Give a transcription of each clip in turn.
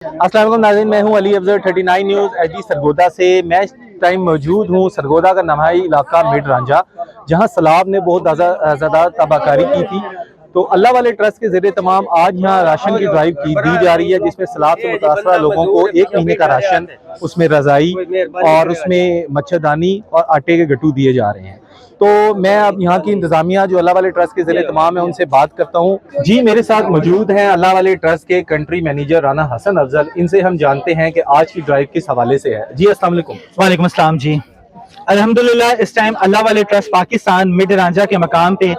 अस्सलाम वालेकुम नाज़रीन, मैं हूं अली अफजल 39 न्यूज़ एचडी सरगोदा से। मैं इस टाइम मौजूद हूं सरगोदा का नमाई इलाका मिड रांझा, जहां सैलाब ने बहुत ज़्यादा तबाहकारी की थी। तो अल्लाह वाले ट्रस्ट के ज़रिए तमाम आज यहाँ राशन की ड्राइव दी जा रही है, जिसमें सैलाब से मुतासरा लोगों को 1 महीने का राशन, उसमें रज़ाई और उसमें मच्छरदानी और आटे के गट्टू दिए जा रहे हैं। तो मैं अब यहाँ की इंतजामिया जो अल्लाह वाले ट्रस्ट के ज़रिए तमाम है उनसे बात करता हूँ। जी, मेरे साथ मौजूद हैं अल्लाह वाले ट्रस्ट के कंट्री मैनेजर राना हसन अफजल। इनसे हम जानते हैं कि आज की ड्राइव किस हवाले से है। जी अस्सलाम वालेकुम। वालेकुम अस्सलाम जी। अल्हम्दुलिल्लाह इस टाइम अल्लाह वाले ट्रस्ट पाकिस्तान मिड रांझा के मकाम पे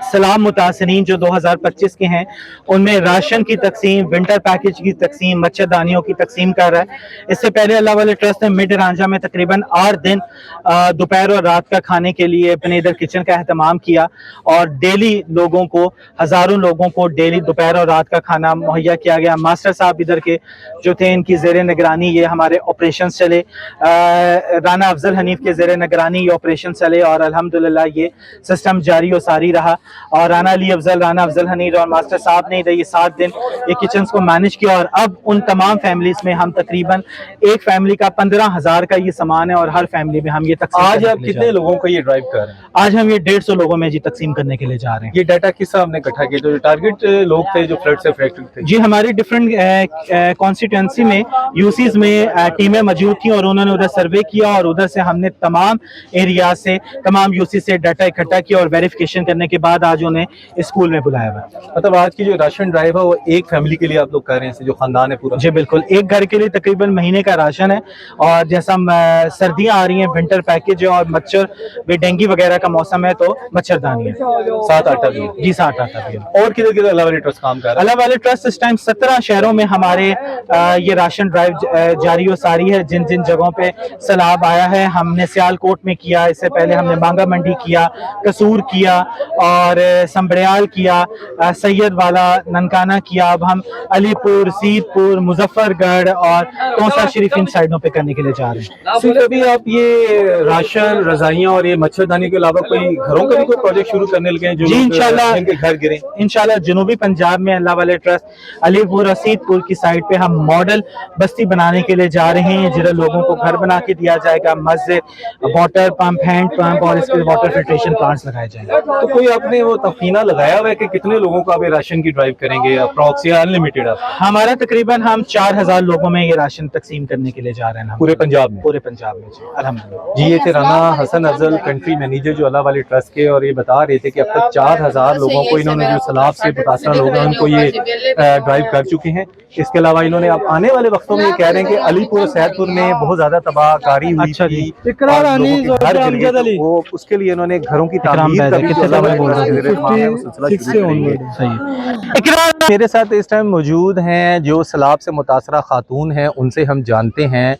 सलाम मुतासरीन जो 2025 के हैं उनमें राशन की तकसीम, विंटर पैकेज की तकसीम, मच्छरदानियों की तकसीम कर रहा है। इससे पहले अल्लाह वाले ट्रस्ट ने मिड रांझा में तकरीबन 8 दिन दोपहर और रात का खाने के लिए अपने इधर किचन का एहतमाम किया और डेली लोगों को, हज़ारों लोगों को डेली दोपहर और रात का खाना मुहैया किया गया। मास्टर साहब इधर के जो थे, इनकी ज़ेर निगरानी ये हमारे ऑपरेशन चले, राना अफजल हनीफ के ज़ेर निगरानी ये ऑपरेशन चले और अल्हम्दुलिल्लाह ये सिस्टम जारी और सारी रहा। और राना अफजल हनीफ और मास्टर साहब ने ये 7 दिन ये किचन को मैनेज किया और अब उन तमाम फैमिलीज में हम तकरीबन एक फैमिली का 15,000 का ये सामान है और हर फैमिली में हम ये तकसीम। आज आप कितने लोगों को ये ड्राइव कर रहे हैं? आज हम ये 150 लोगों में जी तकसीम करने के लिए जा रहे हैं। ये डाटा किस तरह हमने इकट्ठा किया? जो टारगेट लोग थे जो फ्लड से अफेक्टेड थे? जी, हमारी डिफरेंट कॉन्स्टिट्यूंसी में यूसीज में टीमें मौजूद थी और उन्होंने उधर सर्वे किया और उधर से हमने तमाम एरिया से, तमाम यूसी से डाटा इकट्ठा किया और वेरिफिकेशन करने के बाद आज उन्हें स्कूल में बुलाया हुआ। मतलब आज की जो राशन ड्राइव है वो एक फैमिली के लिए आप लोग कर रहे हैं, जो खानदान है पूरा? जी बिल्कुल, एक घर के लिए तकरीबन महीने का राशन है। और जैसा सर्दियां आ रही हैं, विंटर पैकेज है और मच्छर डेंगू वगैरह का मौसम है तो मच्छरदानी है, साथ आटा भी है। जी, साथ आटा भी है। और किधर किधर अल्लाह वाले ट्रस्ट काम कर रहा है? अल्लाह वाले ट्रस्ट इस टाइम 17 शहरों में हमारे ये राशन ड्राइव जारी और सारी है। जिन जिन जगहों पे सैलाब आया है, हमने सियालकोट में किया, इससे पहले हमने बांगा मंडी किया, कसूर किया और संबड़ियाल किया, सैयद वाला, ननकाना किया। अब हम अलीपुर, सीतपुर, मुजफ्फरगढ़ और कौंसा शरीफ इन साइडों पे करने के लिए जा रहे हैं। सिर्फ अभी आप ये राशन, रजाइयाँ और ये मच्छरदानी के अलावा कोई घरों का भी कोई प्रोजेक्ट शुरू करने लगे हैं जो जी इंशाल्लाह जिनके घर गिरे? इंशाल्लाह जनूबी पंजाब में अल्लाह वाले ट्रस्ट अलीपुर और सीतपुर की साइड पे हम मॉडल बस्ती बनाने के लिए जा रहे हैं, जिधर लोगों को घर बना के दिया जाएगा, मस्जिद, वाटर पंप, हैंड पंप और इसके वाटर फिल्ट्रेशन प्लांट्स लगाए जाएंगे। तो कोई आपने वो तखमीना लगाया हुआ है कि कितने लोगों को आप ये राशन की ड्राइव करेंगे, अप्रॉक्स या अनलिमिटेड? हमारा तकरीबन हम 4,000 लोगों में ये राशन तकसीम करने के लिए जा रहे हैं पूरे पंजाब में? पूरे पंजाब में जी, अल्हम्दुलिल्लाह। जी, ये थे राना हसन अफजल, कंट्री मैनेजर जो अल्लाह वाले ट्रस्ट के, और ये बता रहे थे कि अब तक 4,000 लोगों को इन्होंने, जो सैलाब से मुतासर लोग हैं उनको ये ड्राइव कर चुके हैं। इसके अलावा इन्होंने अब आने वाले वक्तों में ये कह रहे हैं कि अलीपुर और सैदपुर में बहुत ज्यादा तबाहकारी हुई थी, वो उसके लिए इन्होंने घरों की तामीर का मेरे साथ इस टाइम मौजूद हैं जो सैलाब से मुतासरा खातून हैं। उनसे हम जानते हैं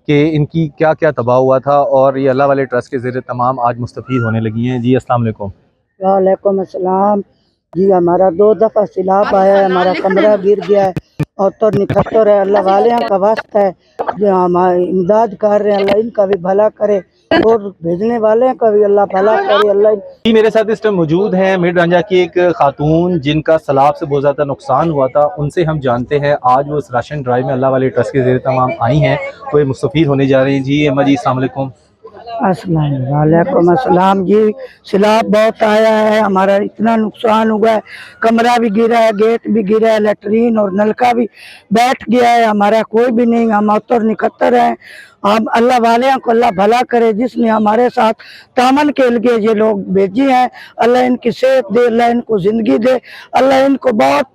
कि इनकी क्या क्या तबाह हुआ था और ये अल्लाह वाले ट्रस्ट के ज़रिए तमाम आज मुस्तफ़ीद होने लगी हैं। जी अस्सलाम वालेकुम। वालेकुम अस्सलाम। जी, हमारा 2 दफ़ा सैलाब आया है, हमारा कमरा गिर गया है और तो निकटर है। अल्लाह वाले का वास्ता है जो हमारी इमदाद कर रहे हैं, अल्लाह इनका भी भला करे और भेजने वाले का भी अल्लाह भला करे। अल्लाह जी, मेरे साथ इस टाइम मौजूद हैं मिड रांझा की एक खातून जिनका सैलाब से बहुत ज़्यादा नुकसान हुआ था। उनसे हम जानते हैं आज वो इस राशन ड्राइव में अल्लाह वाले ट्रस्ट के ज़रिए तमाम आई हैं, तो ये मुस्तफ़ीद होने जा रही हैं। जी अम्मा जी अस्सलाम वालेकुम। वालेकुम अस्सलाम। जी, सैलाब बहुत आया है, हमारा इतना नुकसान हुआ है, कमरा भी गिरा है, गेट भी गिरा है, लेटरीन और नलका भी बैठ गया है, हमारा कोई भी नहीं, हम अतर निकत्तर हैं। हम अल्लाह वाले को अल्लाह भला करे, जिसने हमारे साथ तामन के लिए ये लोग भेजी हैं, अल्लाह इनकी सेहत दे, अल्लाह इनको जिंदगी दे, अल्लाह इनको बहुत।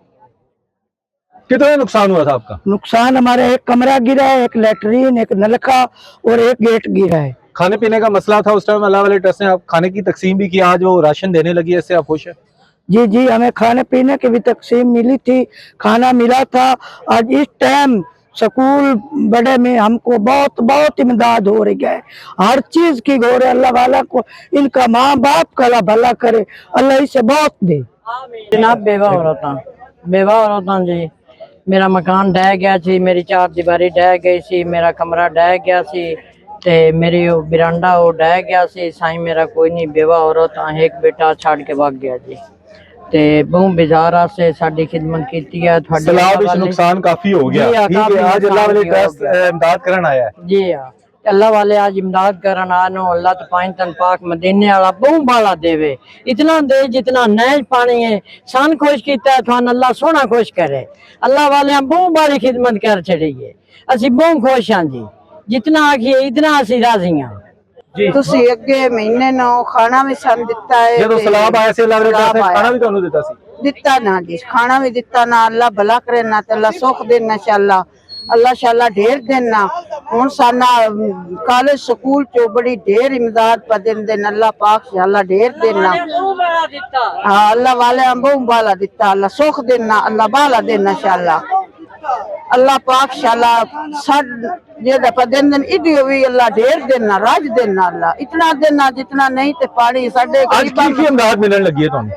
कितना नुकसान हुआ था आपका? नुकसान हमारे एक कमरा गिरा है, एक लेटरीन, एक नलका और एक गेट गिरा है। खाने पीने का मसला था उस टाइम, अल्लाह वाले ट्रस्ट ने आप खाने की तकसीम भी की, आज वो राशन देने लगी है, इससे आप खुश हैं? जी जी, हमें खाने पीने की भी तकसीम मिली थी, खाना मिला था। आज इस टाइम स्कूल बड़े में हमको बहुत बहुत इमदाद हो रही है, हर चीज की हो रही है। अल्लाह वाला को इनका माँ बाप का अल्लाह भला करे, अल्लाह इसे बहुत दे। जनाब बेवा औरतां जी, मेरा मकान ढह गया सी, मेरी 4 दीवारी ढह गई सी, मेरा कमरा ढह गया सी ते मेरी बिरांडा वो ढह गया सी। साईं मेरा कोई नहीं, बेवा औरत एक बेटा छाड़ के भाग गया जी। ਤੇ ਬਹੁਤ ਬਿਜ਼ਾਰਾ ਸੇ ਸਾਡੀ ਖਿਦਮਤ ਕੀਤੀ ਹੈ ਤੁਹਾਡੀ सैलाब विच नुकसान काफी हो गया। जी हाँ, ठीक है, काफी आज अल्लाह वाले नुकसान ट्रस्ट हो गया। इमदाद करन आया है। जी हाँ, अल्लाह वाले आज इमदाद करन आनो, अल्लाह तो पानी तन पाक मदीने वाला बहुत बाला देवे, इतना दे जितना नैज पानी है। सन खुश किया है थान अल्लाह सोना खुश करे। अल्लाह वाले बहुत बड़ी खिदमत कर छड़ी है, असी बहुत खुश हाँ जी, जितना आखिए इतना असी राजी हाँ। ਤੁਸੀਂ ਅੱਗੇ ਮਹੀਨੇ ਨੂੰ ਖਾਣਾ ਵੀ ਸਾਨੂੰ ਦਿੱਤਾ ਹੈ ਜਦੋਂ ਸਲਾਬ ਆਇਆ ਸੀ ਅੱਲਾਹ ਵਾਲੇ ट्रस्ट ने खाना भी ਤੁਹਾਨੂੰ ਦਿੱਤਾ ਸੀ। ਦਿੱਤਾ ਨਾ ਜੀ, ਖਾਣਾ ਵੀ ਦਿੱਤਾ ਨਾ, ਅੱਲਾ ਭਲਾ ਕਰੇ ਨਾ ਤੇ ਅੱਲਾ ਸੁੱਖ ਦੇਣਾ ਇੰਸ਼ਾਅੱਲਾ, ਅੱਲਾ ਸ਼ਾਲਾ ਢੇਰ ਦੇਣਾ। ਹੁਣ ਸਾਨਾ ਕਾਲਜ ਸਕੂਲ ਚੋਂ ਬੜੀ ਢੇਰ ਇਮਦਾਦ ਪਾ ਦਿੰਦੇ ਨੇ, ਅੱਲਾ ਪਾਕ ਸ਼ਾਲਾ ਢੇਰ ਦੇਣਾ। ਹਾਂ ਅੱਲਾ ਵਾਲੇ ਅੰਬੋਂ ਬਾਲਾ ਦਿੱਤਾ, ਅੱਲਾ ਸੁੱਖ ਦੇਣਾ, ਅੱਲਾ ਬਾਲਾ ਦੇਣਾ ਇੰਸ਼ਾਅੱਲਾ। अल्लाह पाक शाला सड जेदा पदेंदन इडियो भी अल्लाह ढेर देना, राज देना, अल्लाह इतना देना जितना नहीं ते पानी साडे आज की इमदाद मिलने लगी है ਤੁਹਾਨੂੰ?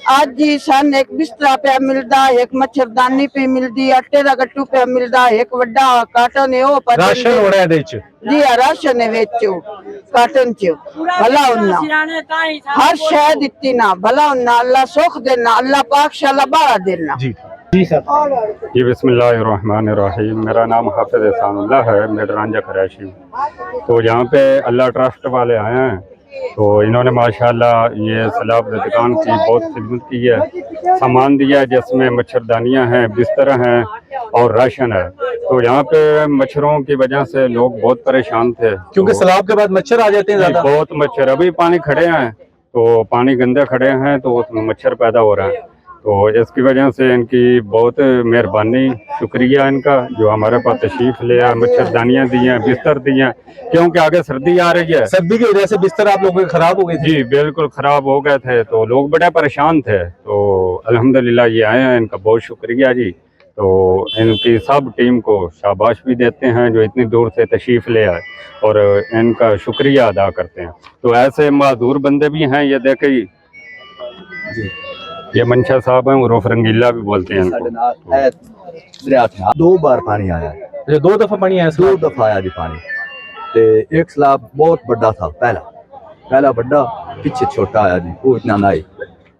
आज जी सन एक बिस्तरा पे मिलदा, एक मच्छरदानी पे मिलदी, आटे दा गट्टू पे मिलदा, एक वड्डा काटन है ओ पर राशन हो रहा है ਇਹਦੇ ਵਿੱਚ। जी राशन है वेचो काटन च भला उन्ना हर शय दित्ती ना, भला उन्ना अल्लाह सुख देना, अल्लाह पाक शाला बारा देना। जी जी सर। जी बिस्मिल्लाहिर्रहमानिर्रहीम। मेरा नाम हाफिज एहसानुल्लाह है, मेडरांजा कराची। तो यहाँ पे अल्लाह ट्रस्ट वाले आए हैं, तो इन्होंने माशाल्लाह ये सैलाब दुकान की बहुत खिदमत की है, सामान दिया है जिसमें मच्छरदानियाँ हैं, बिस्तर हैं और राशन है। तो यहाँ पे मच्छरों की वजह से लोग बहुत परेशान थे, क्योंकि सैलाब के बाद मच्छर आ जाते हैं ज्यादा। बहुत मच्छर, अभी पानी खड़े हैं तो पानी गंदे खड़े हैं तो उसमें मच्छर पैदा हो रहा है। तो इसकी वजह से इनकी बहुत मेहरबानी, शुक्रिया इनका जो हमारे पास तशरीफ ले आए, मच्छरदानियाँ दी हैं, बिस्तर दिए हैं, क्योंकि आगे सर्दी आ रही है। सर्दी की वजह से बिस्तर आप लोगों के खराब हो गए थे? जी बिल्कुल ख़राब हो गए थे, तो लोग बड़े परेशान थे। तो अल्हम्दुलिल्लाह ये आए हैं, इनका बहुत शुक्रिया जी। तो इनकी सब टीम को शाबाश भी देते हैं जो इतनी दूर से तशरीफ़ ले आए, और इनका शुक्रिया अदा करते हैं। तो ऐसे माजूर बंदे भी हैं, ये देखे ये मंशा साहब हैं, उर्फ रंगीला भी बोलते हैं इनको। 2 बार पानी आया है, अच्छा 2 दफा पानी आया? 2 दफा आया जी पानी। ते एक सैलाब बहुत बड़ा था, पहला बड़ा, पीछे छोटा आया जी, वो इतना नहीं।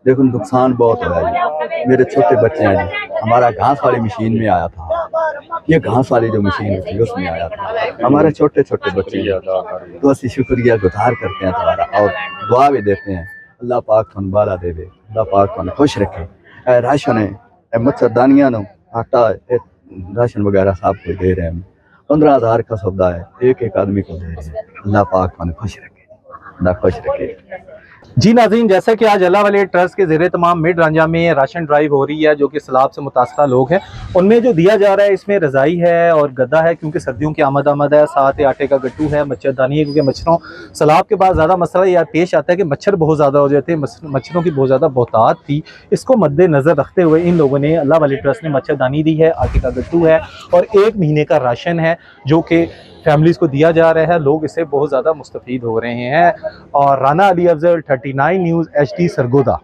देखो नुकसान बहुत हुआ जी, मेरे छोटे बच्चे हैं जी, हमारा घास वाली मशीन में आया था, ये घास वाली जो मशीन थी उसमें आया था, हमारे छोटे छोटे बच्चे हैं। तो असि शुक्रिया गुजार करते हैं तुम्हारा और दुआ भी देते हैं, अल्लाह पाक तुम बाला दे, अल्लाह पाक तुम खुश रखे। राशन है, मच्छरदानियां नो आटा राशन वगैरह सब को दे रहे हैं, 15,000 का सौदा है, एक आदमी को दे रहे हैं। अल्लाह पाक तुम खुश रखे, अल्लाह खुश रखे। जी नाज़रीन, जैसा कि आज अल्लाह वाले ट्रस्ट के ज़ेरे तमाम मिड रांझा में राशन ड्राइव हो रही है, जो कि सैलाब से मुतासरा लोग हैं, उनमें जो दिया जा रहा है इसमें रज़ाई है और गद्दा है, क्योंकि सर्दियों की आमद है, साथ ही आटे का गट्टू है, मच्छरदानी है, क्योंकि मच्छरों सैलाब के बाद ज़्यादा मसला यह पेश आता है कि मच्छर बहुत ज़्यादा हो जाते हैं, मच्छरों की बहुत ज़्यादा बहुतात थी। इसको मद्देनज़र रखते हुए इन लोगों ने, अल्लाह वाले ट्रस्ट ने मच्छरदानी दी है, आटे का गट्टू है और 1 महीने का राशन है, जो कि फैमिलीज़ को दिया जा रहा है। लोग इससे बहुत ज़्यादा मुस्तफ़ीद हो रहे हैं। और राना अली अफजल 39 न्यूज़ HD सरगोदा।